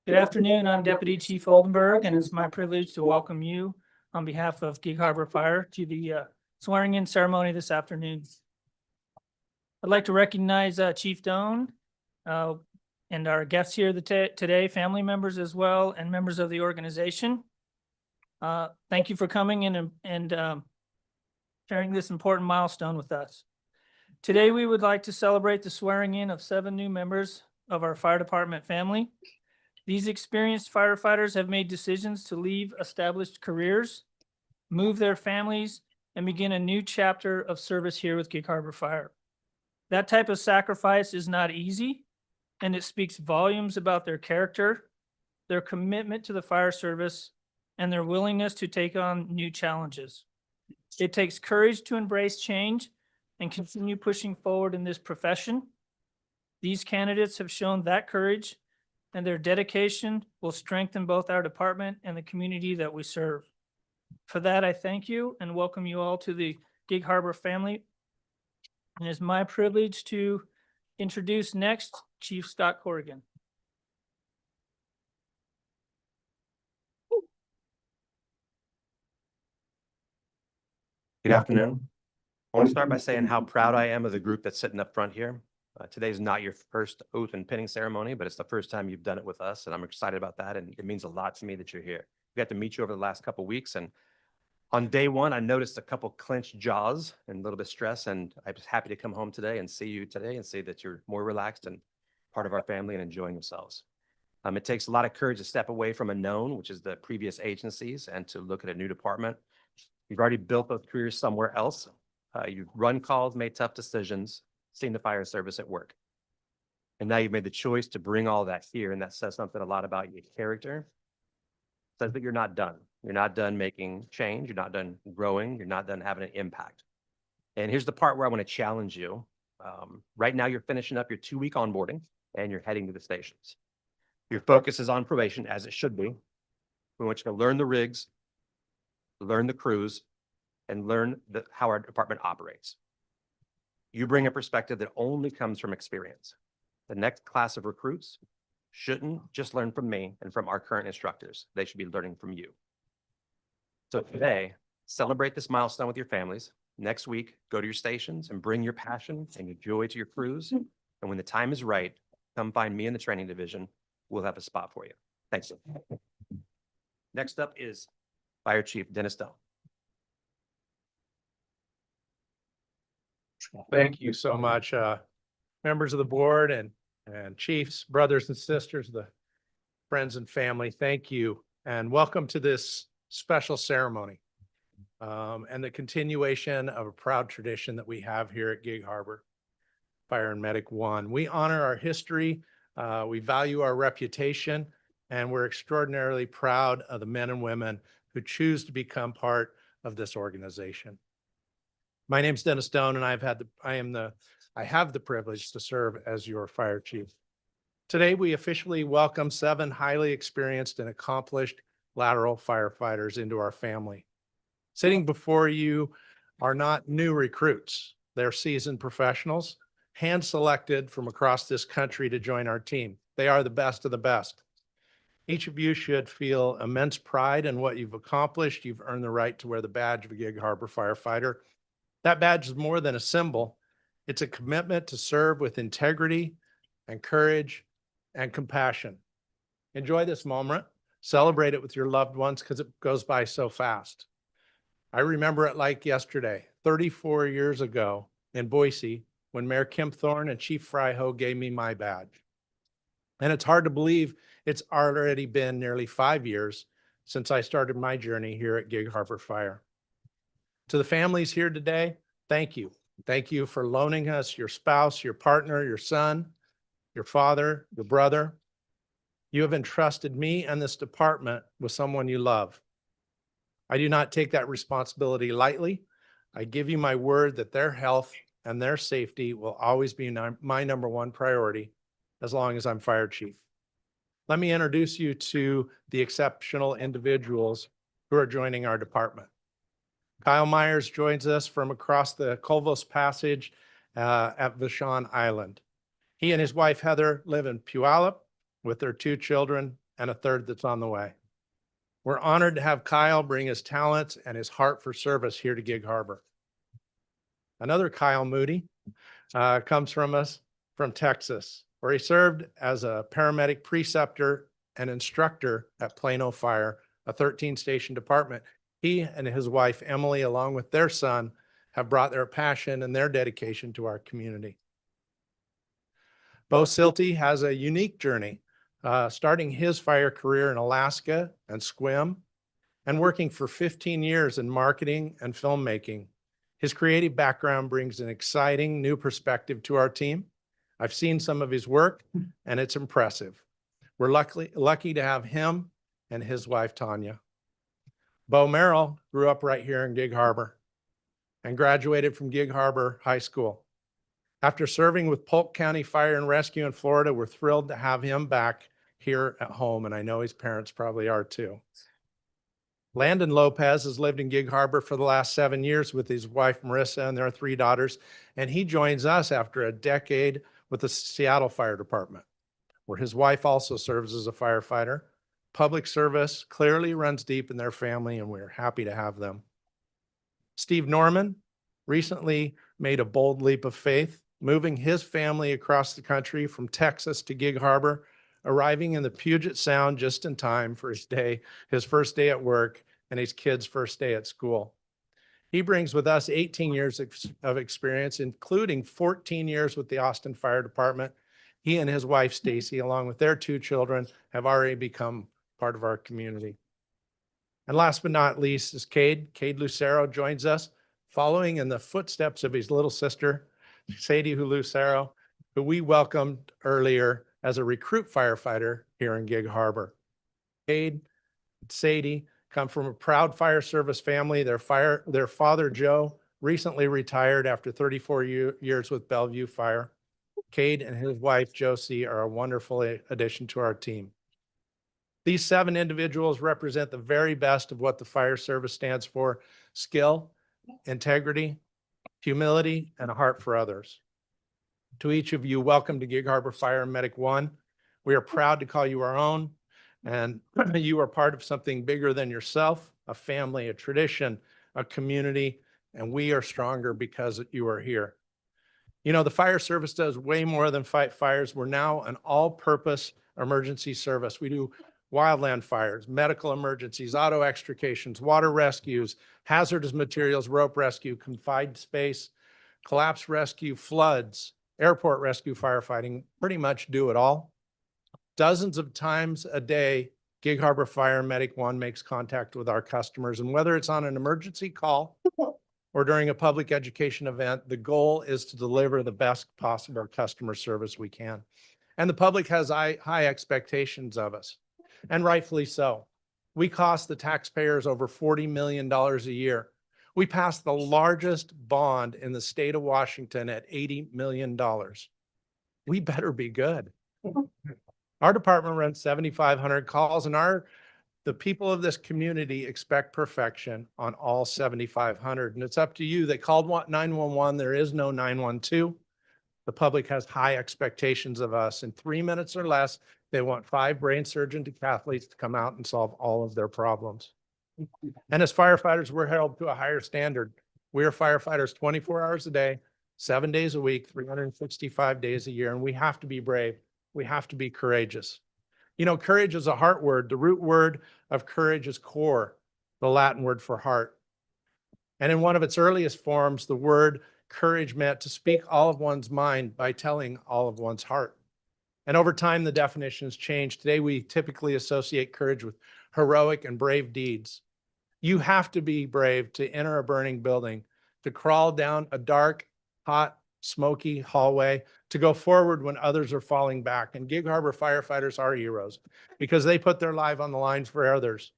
Good afternoon. I'm Deputy Chief Oldenburg, and it's my privilege to welcome you on behalf of Gig Harbor Fire to the swearing-in ceremony this afternoon. I'd like to recognize Chief Doan and our guests here today, family members as well, and members of the organization. Thank you for coming in and sharing this important milestone with us. Today, we would like to celebrate the swearing-in of 7 new members of our fire department family. These experienced firefighters have made decisions to leave established careers, move their families, and begin a new chapter of service here with Gig Harbor Fire. That type of sacrifice is not easy, and it speaks volumes about their character, their commitment to the fire service, and their willingness to take on new challenges. It takes courage to embrace change and continue pushing forward in this profession. These candidates have shown that courage, and their dedication will strengthen both our department and the community that we serve. For that, I thank you and welcome you all to the Gig Harbor family. And it's my privilege to introduce next Chief Scott Corrigan. Good afternoon. I want to start by saying how proud I am of the group that's sitting up front here. Today's not your first oath and pinning ceremony, but it's the first time you've done it with us, and I'm excited about that, and it means a lot to me that you're here. We got to meet you over the last couple of weeks, and on day one, I noticed a couple clenched jaws and a little bit of stress, and I was happy to come home today and see you today and see that you're more relaxed and part of our family and enjoying yourselves. It takes a lot of courage to step away from a known, which is the previous agencies, and to look at a new department. You've already built those careers somewhere else. You've run calls, made tough decisions, seen the fire service at work. And now you've made the choice to bring all that here, and that says something a lot about your character. It says that you're not done. You're not done making change. You're not done growing. You're not done having an impact. And here's the part where I want to challenge you. Right now, you're finishing up your 2-week onboarding, and you're heading to the stations. Your focus is on probation, as it should be. We want you to learn the rigs, learn the crews, and learn how our department operates. You bring a perspective that only comes from experience. The next class of recruits shouldn't just learn from me and from our current instructors. They should be learning from you. So today, celebrate this milestone with your families. Next week, go to your stations and bring your passion and your joy to your crews. And when the time is right, come find me in the training division. We'll have a spot for you. Thanks. Next up is Fire Chief Dennis Doan. Thank you so much, members of the board and chiefs, brothers and sisters, the friends and family. Thank you and welcome to this special ceremony and the continuation of a proud tradition that we have here at Gig Harbor Fire and Medic 1. We honor our history, we value our reputation, and we're extraordinarily proud of the men and women who choose to become part of this organization. My name's Dennis Doan, and I have the privilege to serve as your fire chief. Today, we officially welcome 7 highly experienced and accomplished lateral firefighters into our family. Sitting before you are not new recruits. They're seasoned professionals, hand-selected from across this country to join our team. They are the best of the best. Each of you should feel immense pride in what you've accomplished. You've earned the right to wear the badge of a Gig Harbor firefighter. That badge is more than a symbol. It's a commitment to serve with integrity and courage and compassion. Enjoy this moment. Celebrate it with your loved ones because it goes by so fast. I remember it like yesterday, 34 years ago in Boise, when Mayor Kim Thorne and Chief Fryhoe gave me my badge. And it's hard to believe it's already been nearly 5 years since I started my journey here at Gig Harbor Fire. To the families here today, thank you. Thank you for loaning us your spouse, your partner, your son, your father, your brother. You have entrusted me and this department with someone you love. I do not take that responsibility lightly. I give you my word that their health and their safety will always be my number one priority as long as I'm fire chief. Let me introduce you to the exceptional individuals who are joining our department. Kyle Myers joins us from across the Colvos Passage at Vashon Island. He and his wife, Heather, live in Puyallup with their 2 children, and a third that's on the way. We're honored to have Kyle bring his talents and his heart for service here to Gig Harbor. Another Kyle Moody comes from Texas, where he served as a paramedic preceptor and instructor at Plano Fire, a 13-station department. He and his wife, Emily, along with their son, have brought their passion and their dedication to our community. Bo Silty has a unique journey, starting his fire career in Alaska and Sequim, and working for 15 years in marketing and filmmaking. His creative background brings an exciting new perspective to our team. I've seen some of his work, and it's impressive. We're lucky to have him and his wife, Tanya. Bo Merrill grew up right here in Gig Harbor and graduated from Gig Harbor High School. After serving with Polk County Fire and Rescue in Florida, we're thrilled to have him back here at home, and I know his parents probably are too. Landon Lopez has lived in Gig Harbor for the last 7 years with his wife, Marissa, and their 3 daughters, and he joins us after a decade with the Seattle Fire Department, where his wife also serves as a firefighter. Public service clearly runs deep in their family, and we're happy to have them. Steve Norman recently made a bold leap of faith, moving his family across the country from Texas to Gig Harbor, arriving in the Puget Sound just in time for his first day at work and his kids' first day at school. He brings with us 18 years of experience, including 14 years with the Austin Fire Department. He and his wife, Stacy, along with their 2 children, have already become part of our community. And last but not least is Cade. Cade Lucero joins us, following in the footsteps of his little sister, Sadie Lucero, who we welcomed earlier as a recruit firefighter here in Gig Harbor. Cade and Sadie come from a proud fire service family. Their father, Joe, recently retired after 34 years with Bellevue Fire. Cade and his wife, Josie, are a wonderful addition to our team. These 7 individuals represent the very best of what the fire service stands for: skill, integrity, humility, and a heart for others. To each of you, welcome to Gig Harbor Fire and Medic 1. We are proud to call you our own, and you are part of something bigger than yourself, a family, a tradition, a community, and we are stronger because you are here. You know, the fire service does way more than fight fires. We're now an all-purpose emergency service. We do wildland fires, medical emergencies, auto extrications, water rescues, hazardous materials, rope rescue, confined space, collapse rescue, floods, airport rescue, firefighting, pretty much do it all. Dozens of times a day, Gig Harbor Fire and Medic 1 makes contact with our customers, and whether it's on an emergency call or during a public education event, the goal is to deliver the best possible customer service we can. And the public has high expectations of us, and rightfully so. We cost the taxpayers over $40 million a year. We passed the largest bond in the state of Washington at $80 million. We better be good. Our department runs 7,500 calls, and the people of this community expect perfection on all 7,500. And it's up to you. They called 911. There is no 912. The public has high expectations of us. In 3 minutes or less, they want 5 brain surgeon decathletes to come out and solve all of their problems. And as firefighters, we're held to a higher standard. We are firefighters 24 hours a day, 7 days a week, 365 days a year, and we have to be brave. We have to be courageous. You know, courage is a heart word. The root word of courage is core, the Latin word for heart. And in one of its earliest forms, the word courage meant to speak all of one's mind by telling all of one's heart. And over time, the definition has changed. Today, we typically associate courage with heroic and brave deeds. You have to be brave to enter a burning building, to crawl down a dark, hot, smoky hallway, to go forward when others are falling back. And Gig Harbor firefighters are heroes because they put their life on the line for others.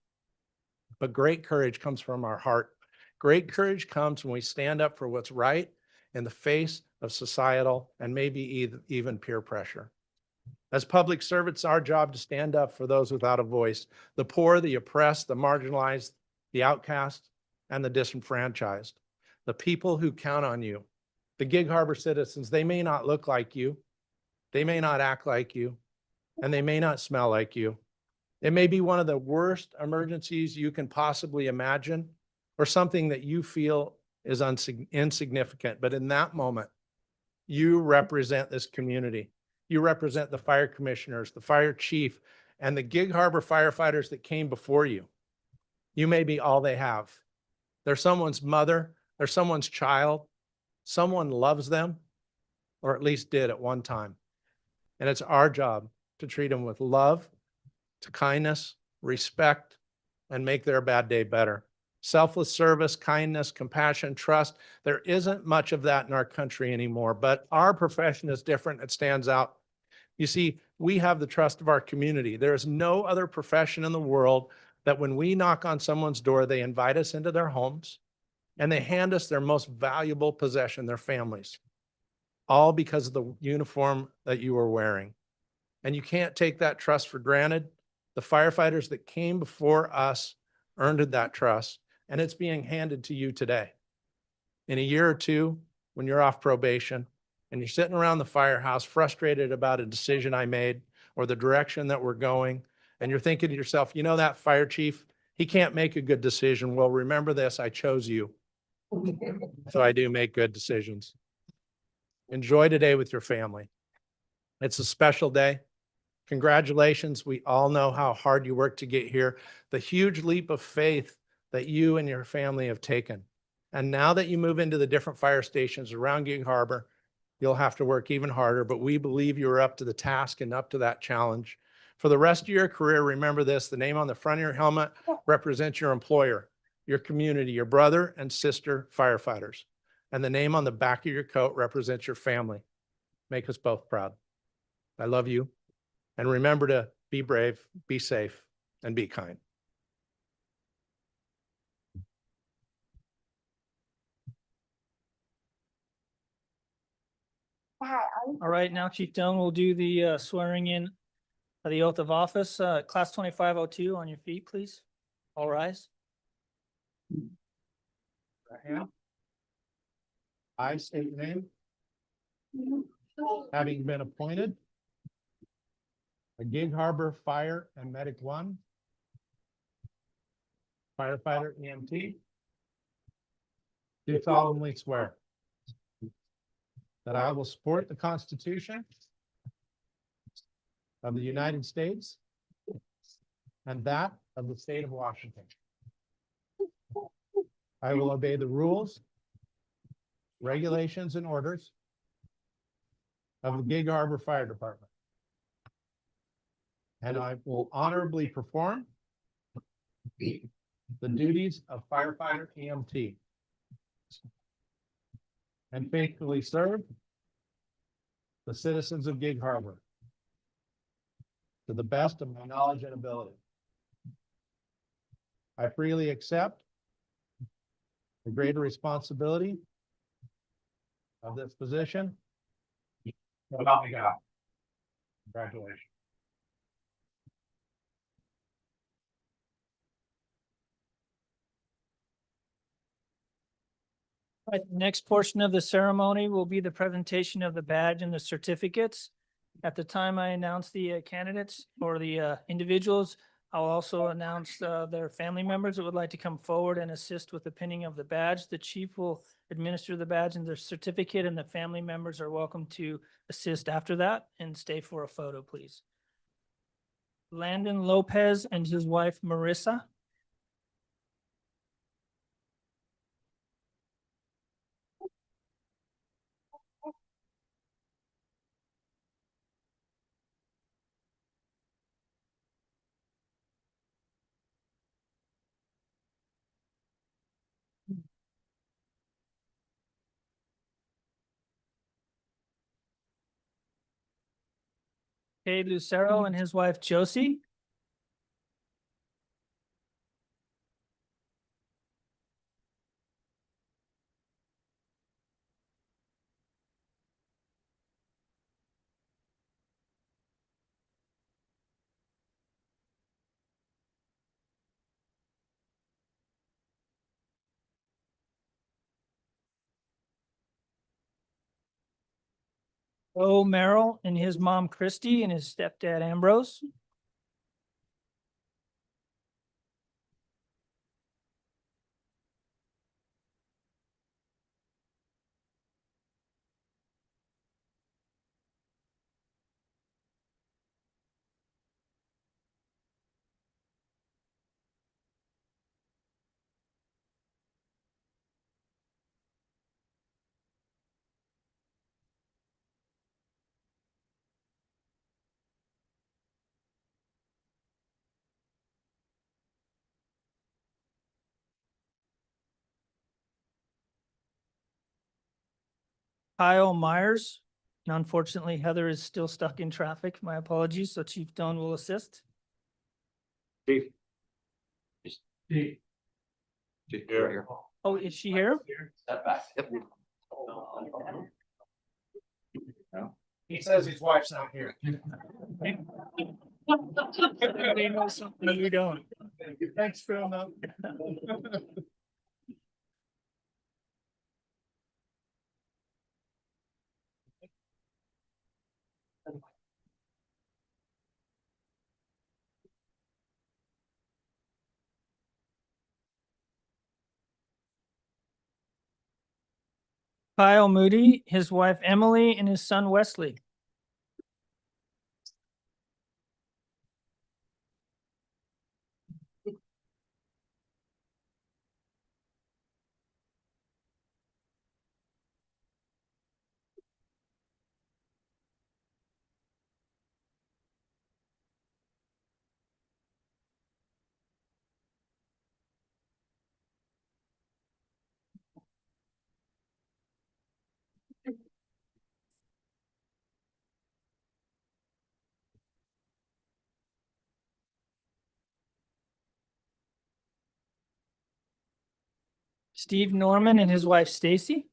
But great courage comes from our heart. Great courage comes when we stand up for what's right in the face of societal and maybe even peer pressure. As public servants, our job to stand up for those without a voice, the poor, the oppressed, the marginalized, the outcast, and the disenfranchised, the people who count on you. The Gig Harbor citizens, they may not look like you, they may not act like you, and they may not smell like you, It may be one of the worst emergencies you can possibly imagine, or something that you feel is insignificant. But in that moment, you represent this community. You represent the fire commissioners, the fire chief, and the Gig Harbor firefighters that came before you. You may be all they have. They're someone's mother, they're someone's child. Someone loves them, or at least did at one time. And it's our job to treat them with love, to kindness, respect, and make their bad day better. Selfless service, kindness, compassion, trust. There isn't much of that in our country anymore, but our profession is different. It stands out. You see, we have the trust of our community. There is no other profession in the world that when we knock on someone's door, they invite us into their homes and they hand us their most valuable possession, their families, all because of the uniform that you are wearing. And you can't take that trust for granted. The firefighters that came before us earned that trust, and it's being handed to you today. In a year or two, when you're off probation and you're sitting around the firehouse frustrated about a decision I made or the direction that we're going, and you're thinking to yourself, you know, that fire chief, he can't make a good decision. Well, remember this, I chose you. So I do make good decisions. Enjoy today with your family. It's a special day. Congratulations. We all know how hard you worked to get here. The huge leap of faith that you and your family have taken. And now that you move into the different fire stations around Gig Harbor, you'll have to work even harder, but we believe you're up to the task and up to that challenge. For the rest of your career, remember this, the name on the front of your helmet represents your employer, your community, your brother and sister firefighters. And the name on the back of your coat represents your family. Make us both proud. I love you. And remember to be brave, be safe, and be kind. All right, now Chief Doan will do the swearing in of the oath of office. Class 2502 on your feet, please. All rise. I state your name, having been appointed a Gig Harbor Fire and Medic 1 firefighter EMT, do solemnly swear that I will support the Constitution of the United States and that of the state of Washington. I will obey the rules, regulations, and orders of the Gig Harbor Fire Department. And I will honorably perform the duties of firefighter EMT and faithfully serve the citizens of Gig Harbor to the best of my knowledge and ability. I freely accept the greater responsibility of this position. So help me God. Congratulations. All right, the next portion of the ceremony will be the presentation of the badge and the certificates. At the time I announce the candidates or the individuals, I'll also announce their family members that would like to come forward and assist with the pinning of the badge. The chief will administer the badge and the certificate, and the family members are welcome to assist after that and stay for a photo, please. Landon Lopez and his wife Marissa. Okay, Lucero and his wife Josie. Merrill and his mom Christy and his stepdad Ambrose. Kyle Myers. And unfortunately, Heather is still stuck in traffic. My apologies. So Chief Doan will assist. Chief. Oh, is she here? He says his wife's not here. They know something we don't. Thanks, Phil. No. Kyle Moody, his wife Emily, and his son Wesley. Steve Norman and his wife Stacy.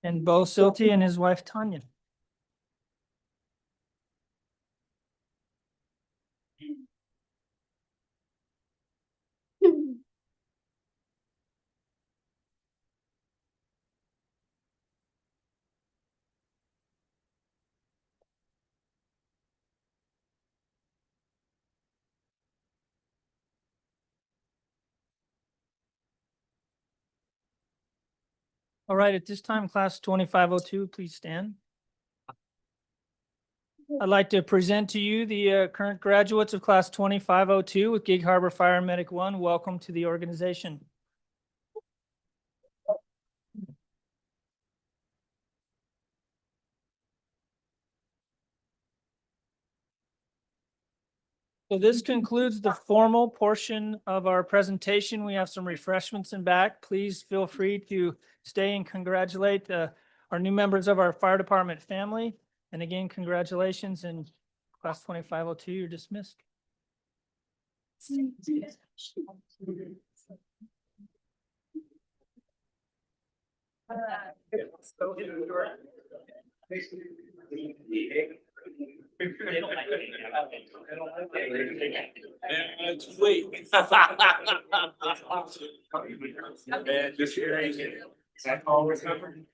And Bo Silty and his wife Tanya. All right, at this time, class 2502, please stand. I'd like to present to you the current graduates of class 2502 with Gig Harbor Fire Medic 1. Welcome to the organization. So this concludes the formal portion of our presentation. We have some refreshments in back. Please feel free to stay and congratulate our new members of our fire department family. And again, congratulations, and class 2502, you're dismissed. Wait. Man, this year ain't it. Is that always covered?